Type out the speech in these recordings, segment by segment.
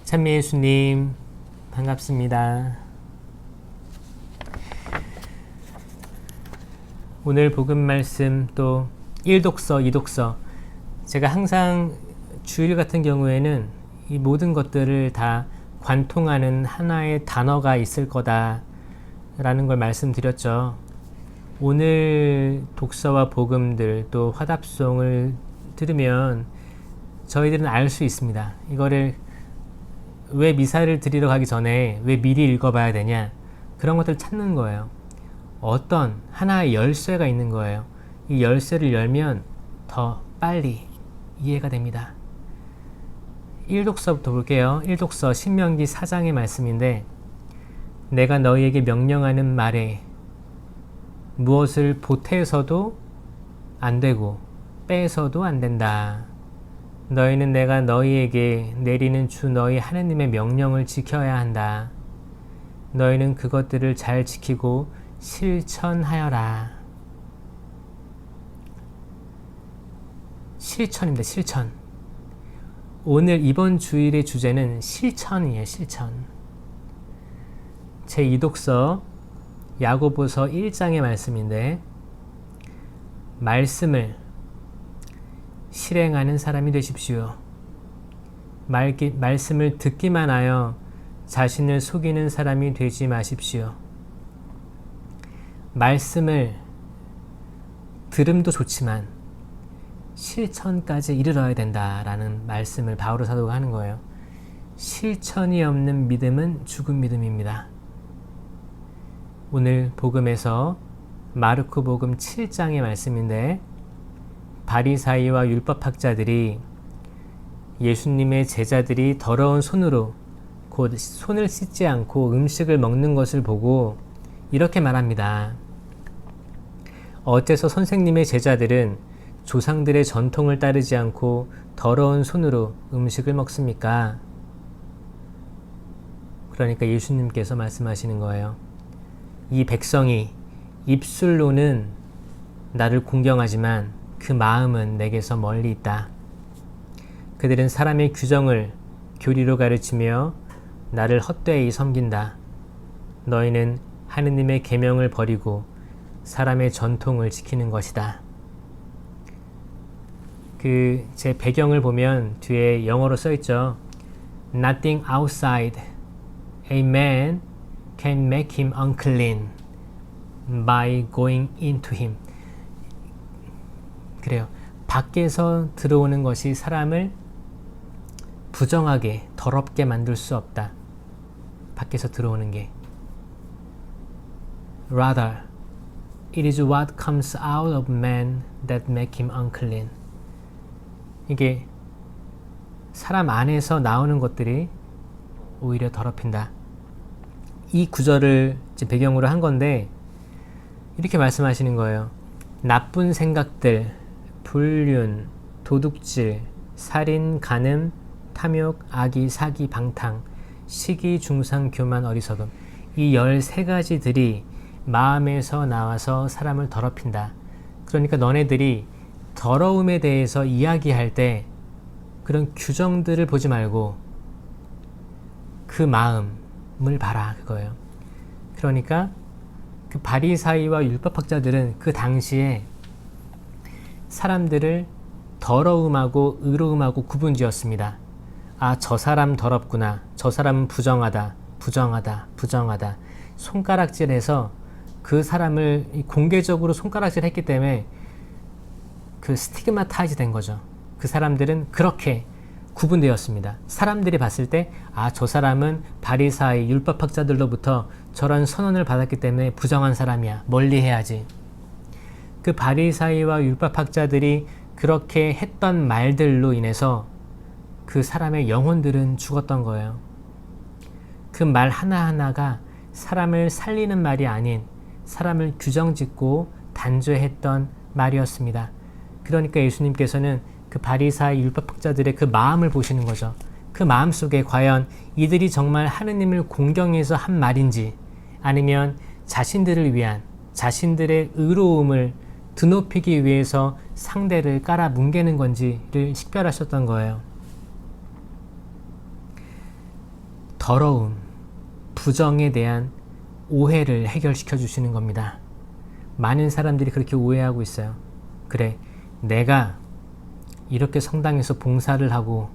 찬미 예수님 반갑습니다. 오늘 복음 말씀 또 1독서, 2독서 제가 항상 주일 같은 경우에는 이 모든 것들을 다 관통하는 하나의 단어가 있을 거다 라는 걸 말씀드렸죠. 오늘 독서와 복음들 또 화답송을 들으면 저희들은 알 수 있습니다. 이거를 왜 미사를 드리러 가기 전에 왜 미리 읽어봐야 되냐, 그런 것들을 찾는 거예요. 어떤 하나의 열쇠가 있는 거예요. 이 열쇠를 열면 더 빨리 이해가 됩니다. 1독서부터 볼게요. 1독서 신명기 4장의 말씀인데, 내가 너희에게 명령하는 말에 무엇을 보태서도 안 되고 빼서도 안 된다. 너희는 내가 너희에게 내리는 주 너희 하느님의 명령을 지켜야 한다. 너희는 그것들을 잘 지키고 실천하여라. 실천입니다. 실천. 오늘 이번 주일의 주제는 실천이에요. 실천. 제2독서 야고보서 1장의 말씀인데, 말씀을 실행하는 사람이 되십시오. 말씀을 듣기만 하여 자신을 속이는 사람이 되지 마십시오. 말씀을 들음도 좋지만 실천까지 이르러야 된다라는 말씀을 바오로 사도가 하는 거예요. 실천이 없는 믿음은 죽은 믿음입니다. 오늘 복음에서 마르코 복음 7장의 말씀인데, 바리사이와 율법학자들이 예수님의 제자들이 더러운 손으로 곧 손을 씻지 않고 음식을 먹는 것을 보고 이렇게 말합니다. 어째서 선생님의 제자들은 조상들의 전통을 따르지 않고 더러운 손으로 음식을 먹습니까? 그러니까 예수님께서 말씀하시는 거예요. 이 백성이 입술로는 나를 공경하지만 그 마음은 내게서 멀리 있다. 그들은 사람의 규정을 교리로 가르치며 나를 헛되이 섬긴다. 너희는 하느님의 계명을 버리고 사람의 전통을 지키는 것이다. 제 배경을 보면 뒤에 영어로 써 있죠. Nothing outside a man can make him unclean by going into him. 그래요. 밖에서 들어오는 것이 사람을 부정하게, 더럽게 만들 수 없다. 밖에서 들어오는 게. Rather, it is what comes out of man that make him unclean. 이게 사람 안에서 나오는 것들이 오히려 더럽힌다. 이 구절을 배경으로 한 건데, 이렇게 말씀하시는 거예요. 나쁜 생각들, 불륜, 도둑질, 살인, 간음, 탐욕, 악의, 사기, 방탕, 시기, 중상, 교만, 어리석음, 이 13가지들이 마음에서 나와서 사람을 더럽힌다. 그러니까 너네들이 더러움에 대해서 이야기할 때 그런 규정들을 보지 말고 그 마음을 봐라, 그거예요. 그러니까 그 바리사이와 율법학자들은 그 당시에 사람들을 더러움하고 의로움하고 구분지었습니다. 아, 저 사람 더럽구나. 저 사람은 부정하다. 부정하다. 손가락질해서 그 사람을 공개적으로 손가락질했기 때문에 그 스티그마타이즈 된 거죠. 그 사람들은 그렇게 구분되었습니다. 사람들이 봤을 때, 아, 저 사람은 바리사이 율법학자들로부터 저런 선언을 받았기 때문에 부정한 사람이야. 멀리해야지. 그 바리사이와 율법학자들이 그렇게 했던 말들로 인해서 그 사람의 영혼들은 죽었던 거예요. 그 말 하나하나가 사람을 살리는 말이 아닌 사람을 규정짓고 단죄했던 말이었습니다. 그러니까 예수님께서는 그 바리사이 율법학자들의 그 마음을 보시는 거죠. 그 마음 속에 과연 이들이 정말 하느님을 공경해서 한 말인지, 아니면 자신들을 위한 자신들의 의로움을 드높이기 위해서 상대를 깔아 뭉개는 건지를 식별하셨던 거예요. 더러움, 부정에 대한 오해를 해결시켜 주시는 겁니다. 많은 사람들이 그렇게 오해하고 있어요. 그래, 내가 이렇게 성당에서 봉사를 하고,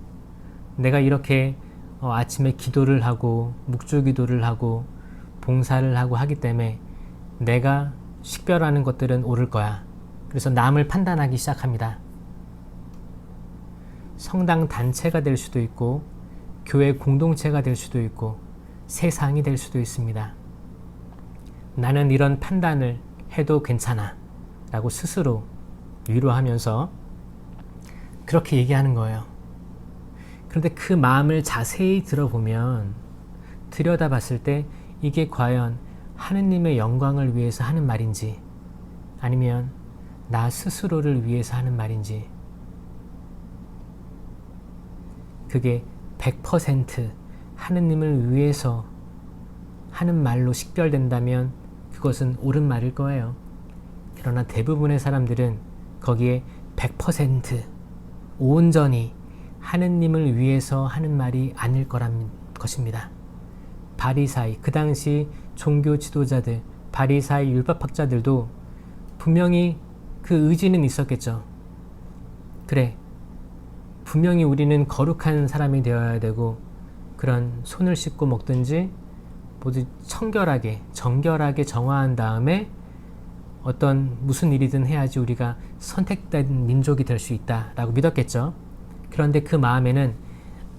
내가 이렇게 아침에 기도를 하고 묵주 기도를 하고 봉사를 하고 하기 때문에 내가 식별하는 것들은 옳을 거야. 그래서 남을 판단하기 시작합니다. 성당 단체가 될 수도 있고 교회 공동체가 될 수도 있고 세상이 될 수도 있습니다. 나는 이런 판단을 해도 괜찮아 라고 스스로 위로하면서 그렇게 얘기하는 거예요. 그런데 그 마음을 자세히 들어보면, 들여다봤을 때 이게 과연 하느님의 영광을 위해서 하는 말인지 아니면 나 스스로를 위해서 하는 말인지, 그게 100% 하느님을 위해서 하는 말로 식별된다면 그것은 옳은 말일 거예요. 그러나 대부분의 사람들은 거기에 100% 온전히 하느님을 위해서 하는 말이 아닐 거란 것입니다. 바리사이, 그 당시 종교 지도자들, 바리사이 율법학자들도 분명히 그 의지는 있었겠죠. 그래, 분명히 우리는 거룩한 사람이 되어야 되고 그런 손을 씻고 먹든지 모두 청결하게, 정결하게 정화한 다음에 어떤 무슨 일이든 해야지 우리가 선택된 민족이 될 수 있다라고 믿었겠죠. 그런데 그 마음에는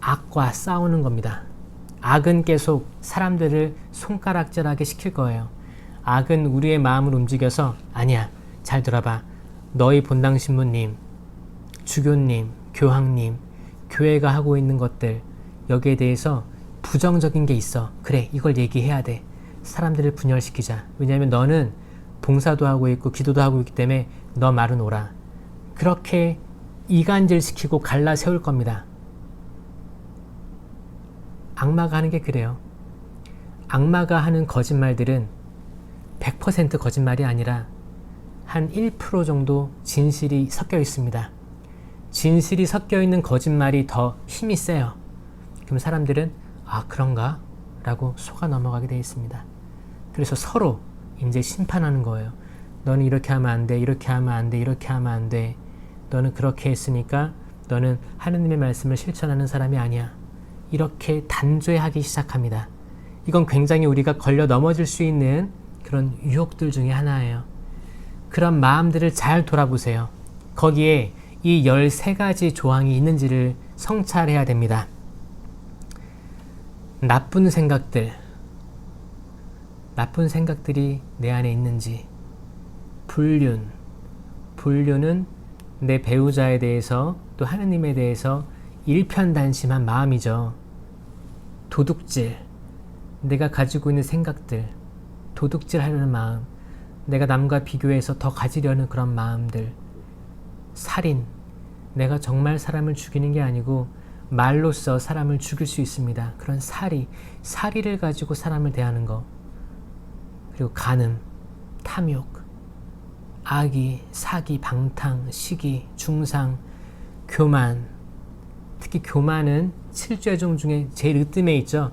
악과 싸우는 겁니다. 악은 계속 사람들을 손가락질하게 시킬 거예요. 악은 우리의 마음을 움직여서, 아니야, 잘 들어봐, 너희 본당 신부님, 주교님, 교황님, 교회가 하고 있는 것들, 여기에 대해서 부정적인 게 있어. 그래, 이걸 얘기해야 돼. 사람들을 분열시키자. 왜냐하면 너는 봉사도 하고 있고 기도도 하고 있기 때문에 너 말은 옳아. 그렇게 이간질시키고 갈라 세울 겁니다. 악마가 하는 게 그래요. 악마가 하는 거짓말들은 100% 거짓말이 아니라 한 1% 정도 진실이 섞여 있습니다. 진실이 섞여 있는 거짓말이 더 힘이 세요. 그럼 사람들은 아, 그런가? 라고 속아 넘어가게 되어 있습니다. 그래서 서로 이제 심판하는 거예요. 너는 이렇게 하면 안 돼, 이렇게 하면 안 돼, 이렇게 하면 안 돼. 너는 그렇게 했으니까 너는 하느님의 말씀을 실천하는 사람이 아니야. 이렇게 단죄하기 시작합니다. 이건 굉장히 우리가 걸려 넘어질 수 있는 그런 유혹들 중에 하나예요. 그런 마음들을 잘 돌아보세요. 거기에 이 13가지 조항이 있는지를 성찰해야 됩니다. 나쁜 생각들이 내 안에 있는지, 불륜은 내 배우자에 대해서 또 하느님에 대해서 일편단심한 마음이죠. 도둑질, 내가 가지고 있는 생각들, 도둑질하려는 마음, 내가 남과 비교해서 더 가지려는 그런 마음들, 살인, 내가 정말 사람을 죽이는 게 아니고 말로써 사람을 죽일 수 있습니다. 그런 사리를 가지고 사람을 대하는 거, 그리고 간음, 탐욕, 악의, 사기, 방탕, 시기, 중상, 교만. 특히 교만은 7죄종 중에 제일 으뜸에 있죠.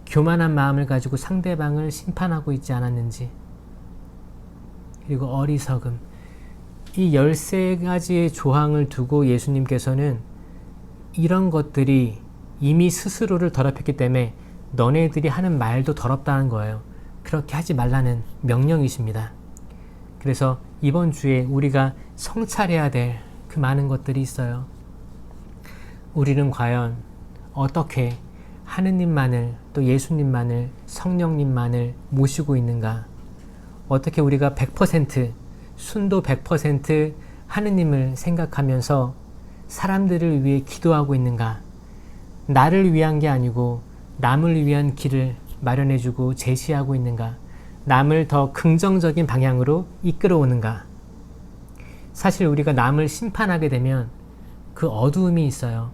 교만한 마음을 가지고 상대방을 심판하고 있지 않았는지. 그리고 어리석음. 이 13가지의 조항을 두고 예수님께서는 이런 것들이 이미 스스로를 더럽혔기 때문에 너네들이 하는 말도 더럽다는 거예요. 그렇게 하지 말라는 명령이십니다. 그래서 이번 주에 우리가 성찰해야 될 그 많은 것들이 있어요. 우리는 과연 어떻게 하느님만을, 또 예수님만을, 성령님만을 모시고 있는가? 어떻게 우리가 100%, 순도 100% 하느님을 생각하면서 사람들을 위해 기도하고 있는가? 나를 위한 게 아니고 남을 위한 길을 마련해주고 제시하고 있는가? 남을 더 긍정적인 방향으로 이끌어오는가? 사실 우리가 남을 심판하게 되면 그 어두움이 있어요.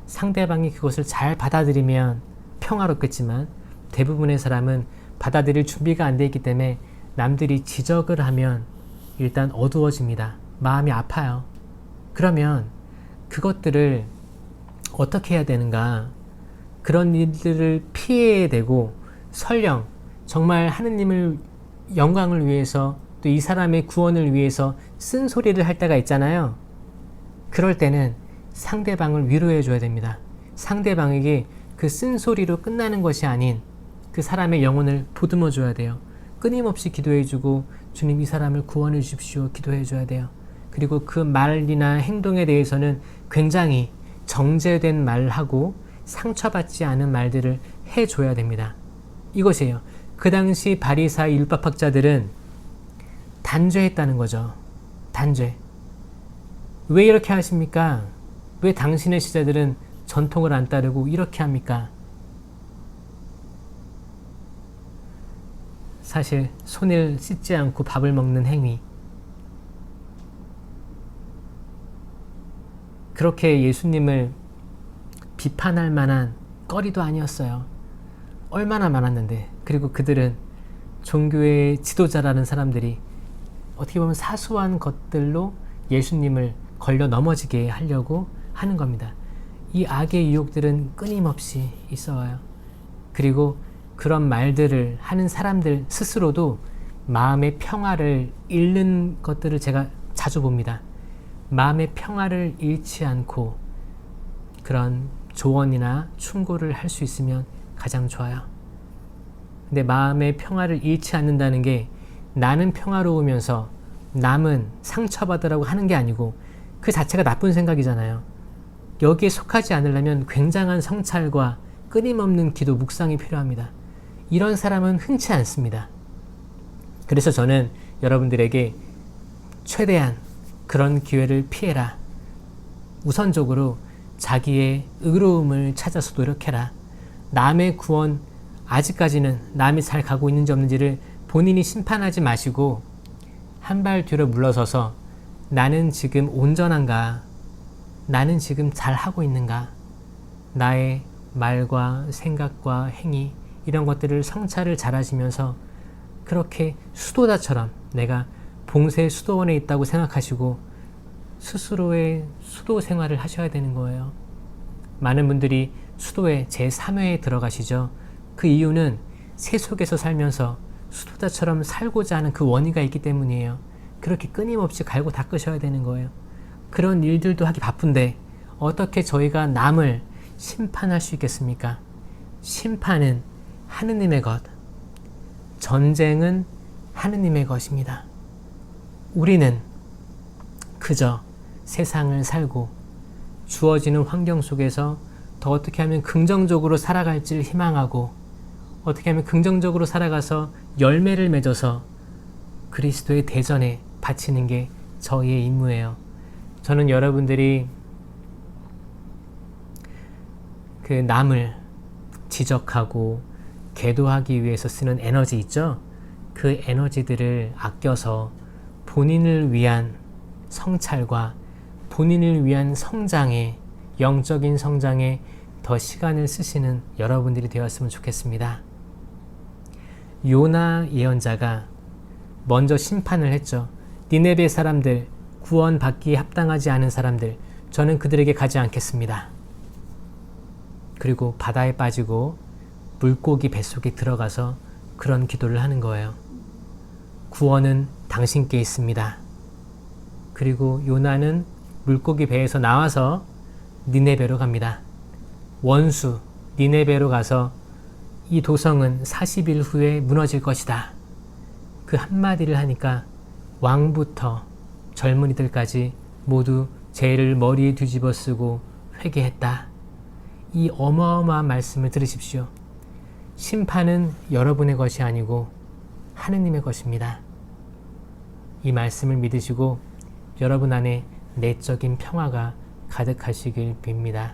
상대방이 그것을 잘 받아들이면 평화롭겠지만 대부분의 사람은 받아들일 준비가 안 돼 있기 때문에 남들이 지적을 하면 일단 어두워집니다. 마음이 아파요. 그러면 그것들을 어떻게 해야 되는가? 그런 일들을 피해야 되고, 설령 정말 하느님을 영광을 위해서 또 이 사람의 구원을 위해서 쓴소리를 할 때가 있잖아요. 그럴 때는 상대방을 위로해 줘야 됩니다. 상대방에게 그 쓴소리로 끝나는 것이 아닌 그 사람의 영혼을 보듬어 줘야 돼요. 끊임없이 기도해 주고, 주님 이 사람을 구원해 주십시오 기도해 줘야 돼요. 그리고 그 말이나 행동에 대해서는 굉장히 정제된 말하고 상처받지 않은 말들을 해줘야 됩니다. 이것이에요. 그 당시 바리사의 율법학자들은 단죄했다는 거죠. 단죄. 왜 이렇게 하십니까? 왜 당신의 시자들은 전통을 안 따르고 이렇게 합니까? 사실 손을 씻지 않고 밥을 먹는 행위, 그렇게 예수님을 비판할 만한 거리도 아니었어요. 얼마나 많았는데. 그리고 그들은 종교의 지도자라는 사람들이 어떻게 보면 사소한 것들로 예수님을 걸려 넘어지게 하려고 하는 겁니다. 이 악의 유혹들은 끊임없이 있어와요. 그리고 그런 말들을 하는 사람들 스스로도 마음의 평화를 잃는 것들을 제가 자주 봅니다. 마음의 평화를 잃지 않고 그런 조언이나 충고를 할 수 있으면 가장 좋아요. 근데 마음의 평화를 잃지 않는다는 게 나는 평화로우면서 남은 상처받으라고 하는 게 아니고 그 자체가 나쁜 생각이잖아요. 여기에 속하지 않으려면 굉장한 성찰과 끊임없는 기도, 묵상이 필요합니다. 이런 사람은 흔치 않습니다. 그래서 저는 여러분들에게 최대한 그런 기회를 피해라. 우선적으로 자기의 의로움을 찾아서 노력해라. 남의 구원, 아직까지는 남이 잘 가고 있는지 없는지를 본인이 심판하지 마시고 한 발 뒤로 물러서서 나는 지금 온전한가? 나는 지금 잘하고 있는가? 나의 말과 생각과 행위 이런 것들을 성찰을 잘 하시면서 그렇게 수도자처럼 내가 봉쇄 수도원에 있다고 생각하시고 스스로의 수도 생활을 하셔야 되는 거예요. 많은 분들이 수도의 제3회에 들어가시죠. 그 이유는 세속에서 살면서 수도자처럼 살고자 하는 그 원의가 있기 때문이에요. 그렇게 끊임없이 갈고 닦으셔야 되는 거예요. 그런 일들도 하기 바쁜데 어떻게 저희가 남을 심판할 수 있겠습니까? 심판은 하느님의 것, 전쟁은 하느님의 것입니다. 우리는 그저 세상을 살고 주어지는 환경 속에서 더 어떻게 하면 긍정적으로 살아갈지를 희망하고 어떻게 하면 긍정적으로 살아가서 열매를 맺어서 그리스도의 대전에 바치는 게 저희의 임무예요. 저는 여러분들이 그 남을 지적하고 계도하기 위해서 쓰는 에너지 있죠? 그 에너지들을 아껴서 본인을 위한 성찰과 본인을 위한 성장에, 영적인 성장에 더 시간을 쓰시는 여러분들이 되었으면 좋겠습니다. 요나 예언자가 먼저 심판을 했죠. 니네베 사람들, 구원받기에 합당하지 않은 사람들, 저는 그들에게 가지 않겠습니다. 그리고 바다에 빠지고 물고기 뱃속에 들어가서 그런 기도를 하는 거예요. 구원은 당신께 있습니다. 그리고 요나는 물고기 배에서 나와서 니네베로 갑니다. 원수 니네베로 가서 이 도성은 40일 후에 무너질 것이다. 그 한마디를 하니까 왕부터 젊은이들까지 모두 죄를 머리에 뒤집어 쓰고 회개했다. 이 어마어마한 말씀을 들으십시오. 심판은 여러분의 것이 아니고 하느님의 것입니다. 이 말씀을 믿으시고 여러분 안에 내적인 평화가 가득하시길 빕니다.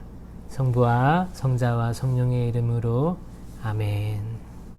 성부와 성자와 성령의 이름으로 아멘.